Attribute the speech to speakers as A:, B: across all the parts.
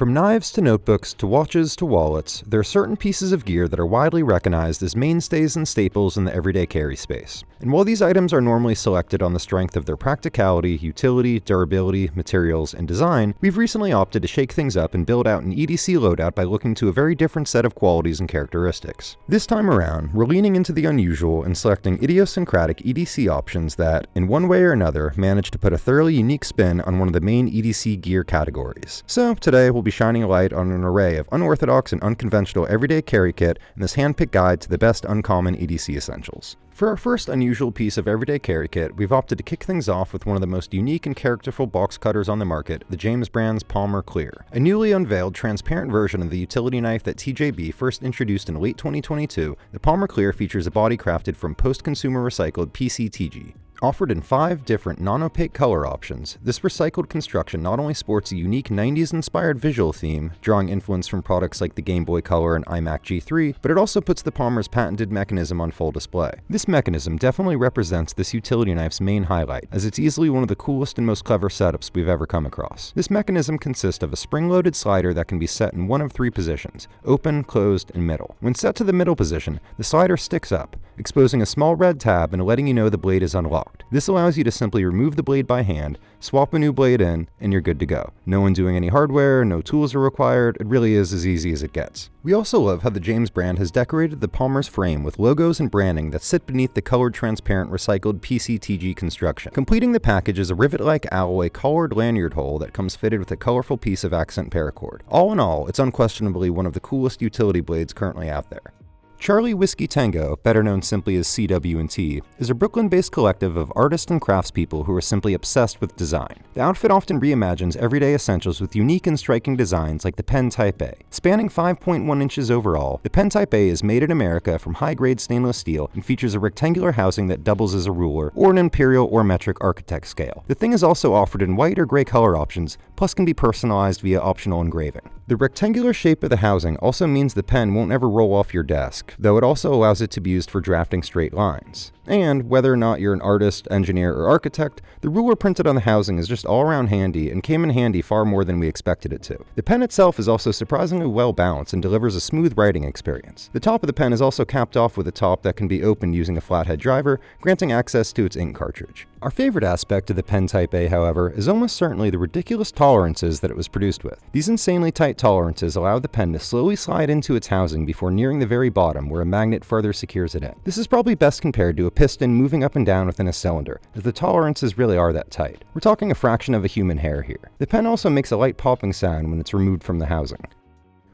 A: From knives to notebooks to watches to wallets, there are certain pieces of gear that are widely recognized as mainstays and staples in the everyday carry space. And while these items are normally selected on the strength of their practicality, utility, durability, materials, and design, we've recently opted to shake things up and build out an EDC loadout by looking to a very different set of qualities and characteristics. This time around, we're leaning into the unusual and selecting idiosyncratic EDC options that, in one way or another, manage to put a thoroughly unique spin on one of the main EDC gear categories. So today we'll be shining a light on an array of unorthodox and unconventional everyday carry kit in this hand-picked guide to the best uncommon EDC essentials. For our first unusual piece of everyday carry kit, we've opted to kick things off with one of the most unique and characterful box cutters on the market, the James brand's Palmer Clear. A newly unveiled transparent version of the utility knife that TJB first introduced in late 2022, the Palmer Clear features a body crafted from post-consumer recycled PCTG. Offered in 5 different non-opaque color options, this recycled construction not only sports a unique 90s-inspired visual theme, drawing influence from products like the Game Boy Color and iMac G3, but it also puts the Palmer's patented mechanism on full display. This mechanism definitely represents this utility knife's main highlight, as it's easily one of the coolest and most clever setups we've ever come across. This mechanism consists of a spring-loaded slider that can be set in one of 3 positions: open, closed, and middle. When set to the middle position, the slider sticks up, exposing a small red tab and letting you know the blade is unlocked. This allows you to simply remove the blade by hand, swap a new blade in, and you're good to go. No undoing any hardware, no tools are required, it really is as easy as it gets. We also love how the James brand has decorated the Palmer's frame with logos and branding that sit beneath the colored transparent recycled PCTG construction. Completing the package is a rivet-like alloy collared lanyard hole that comes fitted with a colorful piece of accent paracord. All in all, it's unquestionably one of the coolest utility blades currently out there. Charlie Whiskey Tango, better known simply as CW&T, is a Brooklyn-based collective of artists and craftspeople who are simply obsessed with design. The outfit often reimagines everyday essentials with unique and striking designs like the Pen Type-A. Spanning 5.1 inches overall, the Pen Type-A is made in America from high-grade stainless steel and features a rectangular housing that doubles as a ruler or an imperial or metric architect scale. The thing is also offered in white or gray color options, plus can be personalized via optional engraving. The rectangular shape of the housing also means the pen won't ever roll off your desk, though it also allows it to be used for drafting straight lines. And whether or not you're an artist, engineer, or architect, the ruler printed on the housing is just all around handy and came in handy far more than we expected it to. The pen itself is also surprisingly well balanced and delivers a smooth writing experience. The top of the pen is also capped off with a top that can be opened using a flathead driver, granting access to its ink cartridge. Our favorite aspect of the Pen Type-A, however, is almost certainly the ridiculous tolerances that it was produced with. These insanely tight tolerances allow the pen to slowly slide into its housing before nearing the very bottom, where a magnet further secures it in. This is probably best compared to a piston moving up and down within a cylinder, as the tolerances really are that tight. We're talking a fraction of a human hair here. The pen also makes a light popping sound when it's removed from the housing.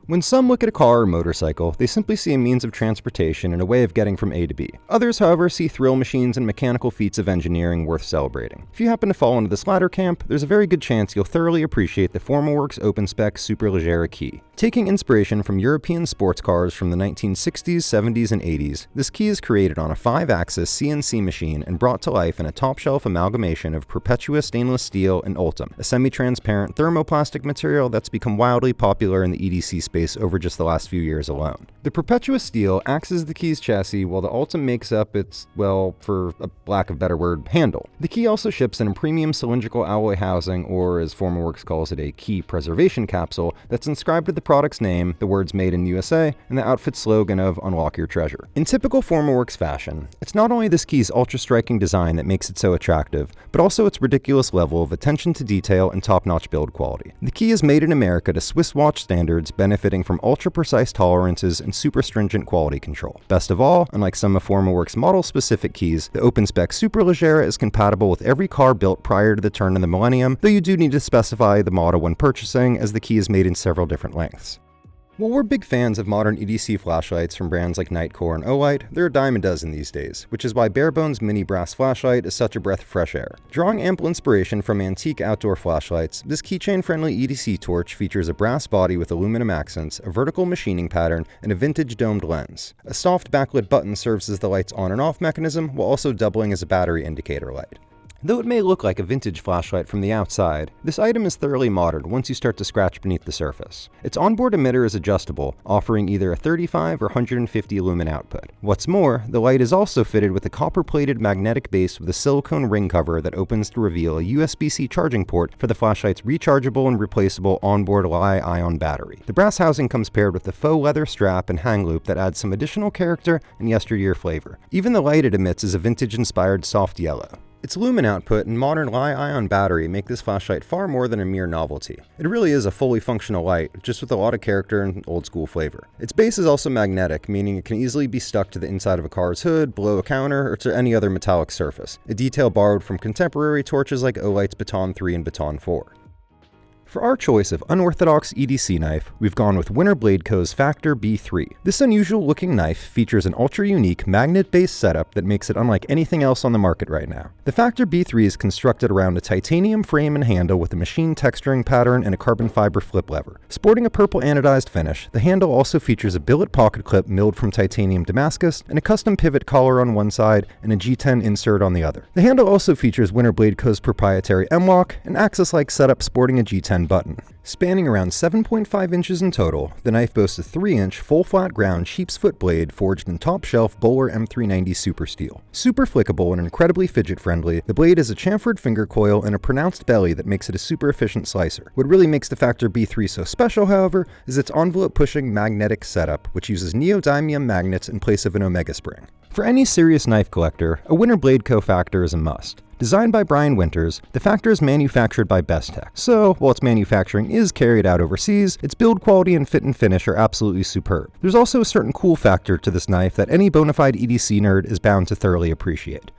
A: When some look at a car or motorcycle, they simply see a means of transportation and a way of getting from A to B. Others, however, see thrill machines and mechanical feats of engineering worth celebrating. If you happen to fall into this latter camp, there's a very good chance you'll thoroughly appreciate the Formawerx OpenSpec Superleggera key. Taking inspiration from European sports cars from the 1960s, 70s, and 80s, this key is created on a 5-axis CNC machine and brought to life in a top-shelf amalgamation of Perpetua stainless steel and Ultim, a semi-transparent thermoplastic material that's become wildly popular in the EDC space over just the last few years alone. The Perpetua steel acts as the key's chassis, while the Ultim makes up its, well, for a lack of a better word, handle. The key also ships in a premium cylindrical alloy housing, or as Formawerx calls it, a key preservation capsule, that's inscribed with the product's name, the words "Made in USA," and the outfit's slogan of "Unlock Your Treasure." In typical Formawerx fashion, it's not only this key's ultra-striking design that makes it so attractive, but also its ridiculous level of attention to detail and top-notch build quality. The key is made in America to Swiss watch standards, benefiting from ultra-precise tolerances and super stringent quality control. Best of all, unlike some of Formawerx model-specific keys, the OpenSpec Superleggera is compatible with every car built prior to the turn of the millennium, though you do need to specify the model when purchasing, as the key is made in several different lengths. While we're big fans of modern EDC flashlights from brands like Nitecore and Olight, there are a dime a dozen these days, which is why Barebones' mini brass flashlight is such a breath of fresh air. Drawing ample inspiration from antique outdoor flashlights, this keychain-friendly EDC torch features a brass body with aluminum accents, a vertical machining pattern, and a vintage domed lens. A soft backlit button serves as the light's on and off mechanism, while also doubling as a battery indicator light. Though it may look like a vintage flashlight from the outside, this item is thoroughly modern once you start to scratch beneath the surface. Its onboard emitter is adjustable, offering either a 35 or 150 lumen output. What's more, the light is also fitted with a copper-plated magnetic base with a silicone ring cover that opens to reveal a USB-C charging port for the flashlight's rechargeable and replaceable onboard Li-ion battery. The brass housing comes paired with a faux leather strap and hang loop that adds some additional character and yesteryear flavor. Even the light it emits is a vintage-inspired soft yellow. Its lumen output and modern Li-ion battery make this flashlight far more than a mere novelty. It really is a fully functional light, just with a lot of character and old-school flavor. Its base is also magnetic, meaning it can easily be stuck to the inside of a car's hood, below a counter, or to any other metallic surface, a detail borrowed from contemporary torches like Olight's Baton 3 and Baton 4. For our choice of unorthodox EDC knife, we've gone with Winter Blade Co.'s Factor B3. This unusual-looking knife features an ultra-unique magnet-based setup that makes it unlike anything else on the market right now. The Factor B3 is constructed around a titanium frame and handle with a machine texturing pattern and a carbon fiber flip lever. Sporting a purple anodized finish, the handle also features a billet pocket clip milled from titanium Damascus and a custom pivot collar on one side and a G10 insert on the other. The handle also features Winter Blade Co.'s proprietary M-lock, an axis-like setup sporting a G10 button. Spanning around 7.5 inches in total, the knife boasts a 3-inch full-flat ground sheep's foot blade forged in top-shelf Bowler M390 super steel. Super flickable and incredibly fidget-friendly, the blade has a chamfered finger coil and a pronounced belly that makes it a super efficient slicer. What really makes the Factor B3 so special, however, is its envelope-pushing magnetic setup, which uses neodymium magnets in place of an omega spring. For any serious knife collector, a Winter Blade Co. Factor is a must. Designed by Brian Winters, the Factor is manufactured by Bestech, so while its manufacturing is carried out overseas, its build quality and fit and finish are absolutely superb. There's also a certain cool factor to this knife that any bona fide EDC nerd is bound to thoroughly appreciate.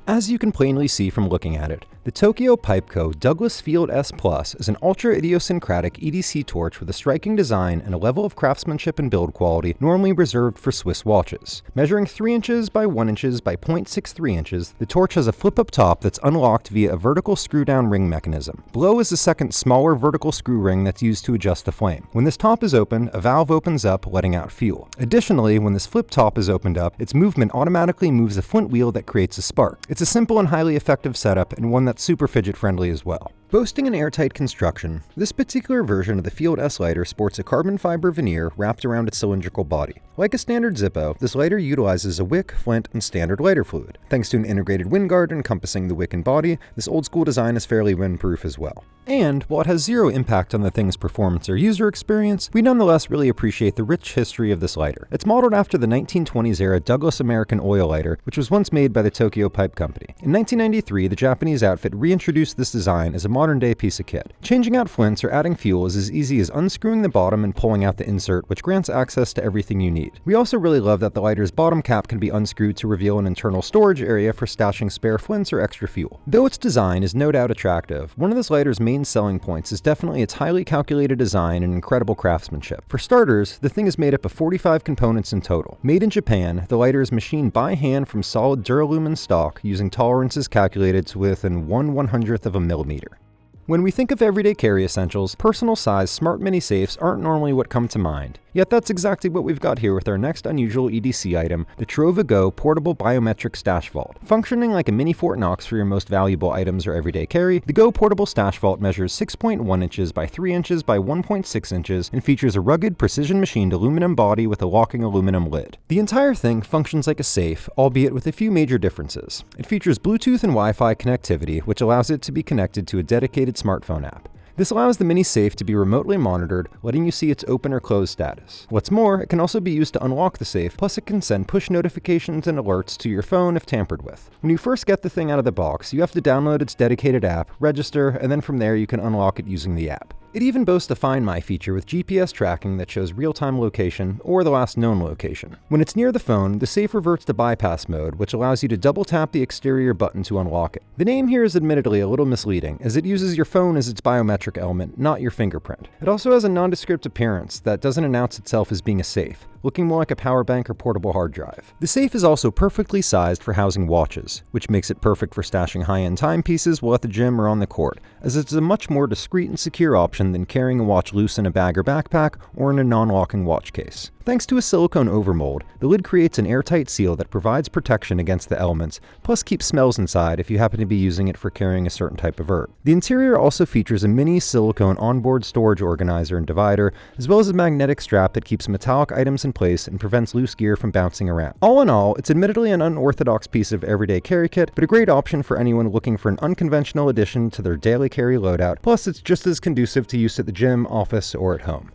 A: As you can plainly see from looking at it, the Tokyo Pipe Co. Douglas Field S Plus is an ultra-idiosyncratic EDC torch with a striking design and a level of craftsmanship and build quality normally reserved for Swiss watches. Measuring 3 inches by 1 inches by 0.63 inches, the torch has a flip-up top that's unlocked via a vertical screw-down ring mechanism. Below is a second, smaller vertical screw ring that's used to adjust the flame. When this top is opened, a valve opens up, letting out fuel. Additionally, when this flip top is opened up, its movement automatically moves a flint wheel that creates a spark. It's a simple and highly effective setup, and one that's super fidget-friendly as well. Boasting an airtight construction, this particular version of the Field S lighter sports a carbon fiber veneer wrapped around its cylindrical body. Like a standard Zippo, this lighter utilizes a wick, flint, and standard lighter fluid. Thanks to an integrated wind guard encompassing the wick and body, this old-school design is fairly windproof as well. And while it has zero impact on the thing's performance or user experience, we nonetheless really appreciate the rich history of this lighter. It's modeled after the 1920s-era Douglas American oil lighter, which was once made by the Tokyo Pipe Company. In 1993, the Japanese outfit reintroduced this design as a modern-day piece of kit. Changing out flints or adding fuel is as easy as unscrewing the bottom and pulling out the insert, which grants access to everything you need. We also really love that the lighter's bottom cap can be unscrewed to reveal an internal storage area for stashing spare flints or extra fuel. Though its design is no doubt attractive, one of this lighter's main selling points is definitely its highly calculated design and incredible craftsmanship. For starters, the thing is made up of 45 components in total. Made in Japan, the lighter is machined by hand from solid duralumin stock using tolerances calculated to within 1/100th of a millimeter. When we think of everyday carry essentials, personal-size smart mini safes aren't normally what come to mind. Yet that's exactly what we've got here with our next unusual EDC item, the TROVA Go Portable Biometric Stash Vault. Functioning like a mini Fort Knox for your most valuable items or everyday carry, the Go Portable Stash Vault measures 6.1 inches by 3 inches by 1.6 inches and features a rugged, precision-machined aluminum body with a locking aluminum lid. The entire thing functions like a safe, albeit with a few major differences. It features Bluetooth and Wi-Fi connectivity, which allows it to be connected to a dedicated smartphone app. This allows the mini safe to be remotely monitored, letting you see its open or closed status. What's more, it can also be used to unlock the safe, plus it can send push notifications and alerts to your phone if tampered with. When you first get the thing out of the box, you have to download its dedicated app, register, and then from there you can unlock it using the app. It even boasts a Find My feature with GPS tracking that shows real-time location or the last known location. When it's near the phone, the safe reverts to bypass mode, which allows you to double-tap the exterior button to unlock it. The name here is admittedly a little misleading, as it uses your phone as its biometric element, not your fingerprint. It also has a nondescript appearance that doesn't announce itself as being a safe. looking more like a power bank or portable hard drive. The safe is also perfectly sized for housing watches, which makes it perfect for stashing high-end timepieces while at the gym or on the court, as it's a much more discreet and secure option than carrying a watch loose in a bag or backpack or in a non-locking watch case. Thanks to a silicone overmold, the lid creates an airtight seal that provides protection against the elements, plus keeps smells inside if you happen to be using it for carrying a certain type of herb. The interior also features a mini silicone onboard storage organizer and divider, as well as a magnetic strap that keeps metallic items in place and prevents loose gear from bouncing around. All in all, it's admittedly an unorthodox piece of everyday carry kit, but a great option for anyone looking for an unconventional addition to their daily carry loadout, plus it's just as conducive to use at the gym, office, or at home.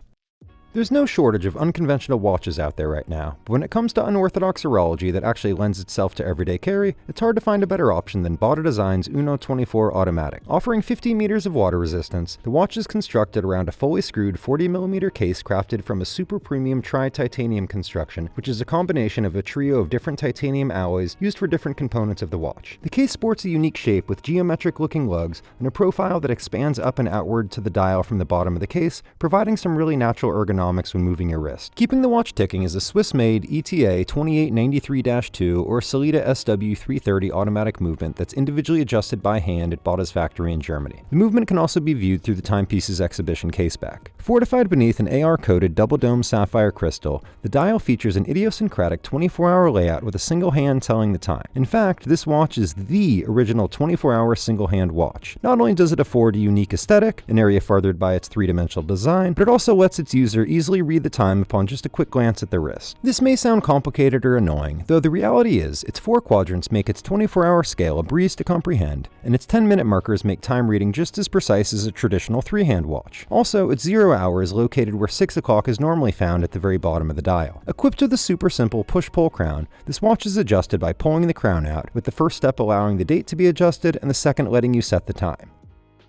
A: There's no shortage of unconventional watches out there right now, but when it comes to unorthodox horology that actually lends itself to everyday carry, it's hard to find a better option than BOTTA Design's Uno 24 Automatic. Offering 50 meters of water resistance, the watch is constructed around a fully screwed 40mm case crafted from a super premium tri-titanium construction, which is a combination of a trio of different titanium alloys used for different components of the watch. The case sports a unique shape with geometric-looking lugs and a profile that expands up and outward to the dial from the bottom of the case, providing some really natural ergonomics when moving your wrist. Keeping the watch ticking is a Swiss-made ETA 2893-2 or Sellita SW330 automatic movement that's individually adjusted by hand at BOTTA's factory in Germany. The movement can also be viewed through the Timepieces exhibition caseback. Fortified beneath an AR-coated double-dome sapphire crystal, the dial features an idiosyncratic 24-hour layout with a single hand telling the time. In fact, this watch is the original 24-hour single-hand watch. Not only does it afford a unique aesthetic, an area furthered by its three-dimensional design, but it also lets its user easily read the time upon just a quick glance at the wrist. This may sound complicated or annoying, though the reality is, its 4 quadrants make its 24-hour scale a breeze to comprehend, and its 10-minute markers make time reading just as precise as a traditional 3-hand watch. Also, its 0 hour is located where 6 o'clock is normally found at the very bottom of the dial. Equipped with a super simple push-pull crown, this watch is adjusted by pulling the crown out, with the first step allowing the date to be adjusted and the second letting you set the time.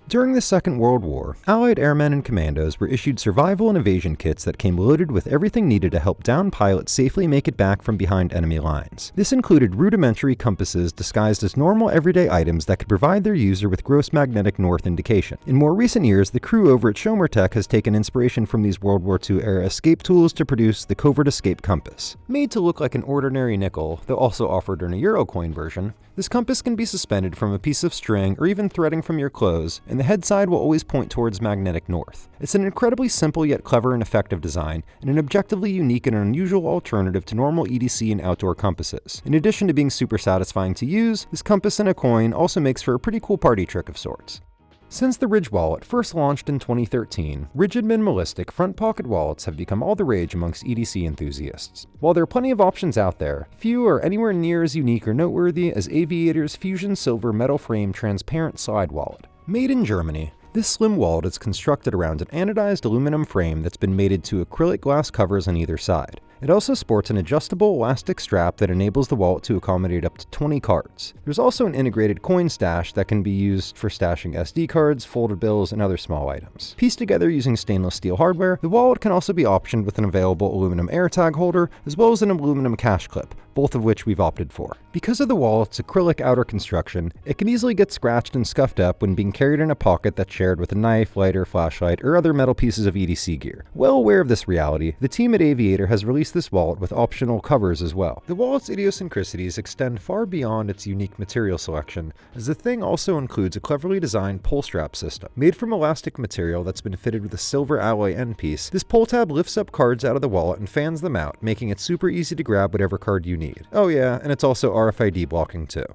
A: During the Second World War, Allied airmen and commandos were issued survival and evasion kits that came loaded with everything needed to help downed pilots safely make it back from behind enemy lines. This included rudimentary compasses disguised as normal everyday items that could provide their user with gross magnetic north indication. In more recent years, the crew over at Shomer-Tec has taken inspiration from these World War II era escape tools to produce the Covert escape compass. Made to look like an ordinary nickel, though also offered in a Euro coin version, this compass can be suspended from a piece of string or even threading from your clothes, and the head side will always point towards magnetic north. It's an incredibly simple yet clever and effective design, and an objectively unique and unusual alternative to normal EDC and outdoor compasses. In addition to being super satisfying to use, this compass in a coin also makes for a pretty cool party trick of sorts. Since the Ridge wallet first launched in 2013, rigid minimalistic front pocket wallets have become all the rage amongst EDC enthusiasts. While there are plenty of options out there, few are anywhere near as unique or noteworthy as AVIATOR's Fusion Silver metal frame transparent slide wallet. Made in Germany, this slim wallet is constructed around an anodized aluminum frame that's been mated to acrylic glass covers on either side. It also sports an adjustable elastic strap that enables the wallet to accommodate up to 20 cards. There's also an integrated coin stash that can be used for stashing SD cards, folded bills, and other small items. Pieced together using stainless steel hardware, the wallet can also be optioned with an available aluminum AirTag holder, as well as an aluminum cash clip, both of which we've opted for. Because of the wallet's acrylic outer construction, it can easily get scratched and scuffed up when being carried in a pocket that's shared with a knife, lighter, flashlight, or other metal pieces of EDC gear. Well aware of this reality, the team at Aviator has released this wallet with optional covers as well. The wallet's idiosyncrasies extend far beyond its unique material selection, as the thing also includes a cleverly designed pull strap system. Made from elastic material that's been fitted with a silver alloy end piece, this pull tab lifts up cards out of the wallet and fans them out, making it super easy to grab whatever card you need. Oh yeah, and it's also RFID blocking too.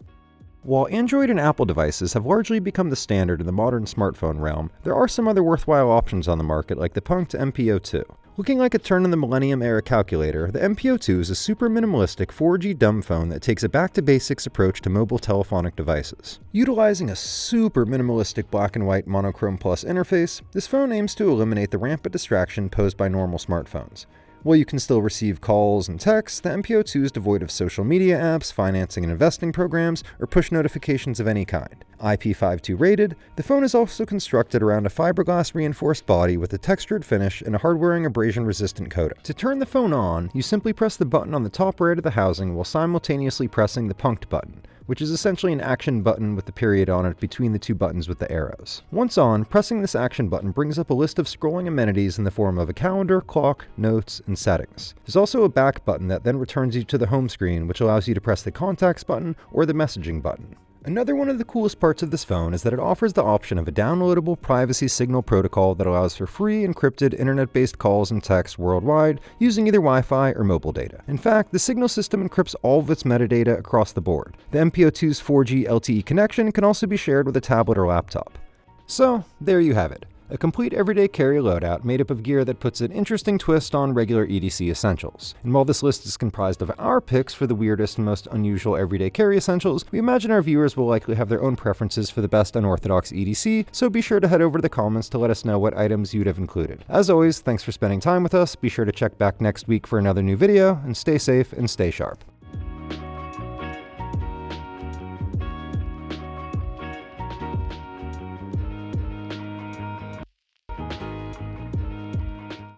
A: While Android and Apple devices have largely become the standard in the modern smartphone realm, there are some other worthwhile options on the market like the Punkt MPO2. Looking like a turn-in-the-millennium-era calculator, the MPO2 is a super minimalistic 4G dumb phone that takes a back-to-basics approach to mobile telephonic devices. Utilizing a super minimalistic black and white monochrome plus interface, this phone aims to eliminate the rampant distraction posed by normal smartphones. While you can still receive calls and texts, the MPO2 is devoid of social media apps, financing and investing programs, or push notifications of any kind. IP52 rated, the phone is also constructed around a fiberglass reinforced body with a textured finish and a hard-wearing abrasion-resistant coating. To turn the phone on, you simply press the button on the top right of the housing while simultaneously pressing the Punkt button, which is essentially an action button with the period on it between the two buttons with the arrows. Once on, pressing this action button brings up a list of scrolling amenities in the form of a calendar, clock, notes, and settings. There's also a back button that then returns you to the home screen, which allows you to press the contacts button or the messaging button. Another one of the coolest parts of this phone is that it offers the option of a downloadable privacy signal protocol that allows for free encrypted internet-based calls and texts worldwide using either Wi-Fi or mobile data. In fact, the Signal system encrypts all of its metadata across the board. The MPO2's 4G LTE connection can also be shared with a tablet or laptop. So, there you have it. A complete everyday carry loadout made up of gear that puts an interesting twist on regular EDC essentials. And while this list is comprised of our picks for the weirdest and most unusual everyday carry essentials, we imagine our viewers will likely have their own preferences for the best unorthodox EDC, so be sure to head over to the comments to let us know what items you'd have included. As always, thanks for spending time with us, be sure to check back next week for another new video, and stay safe and stay sharp.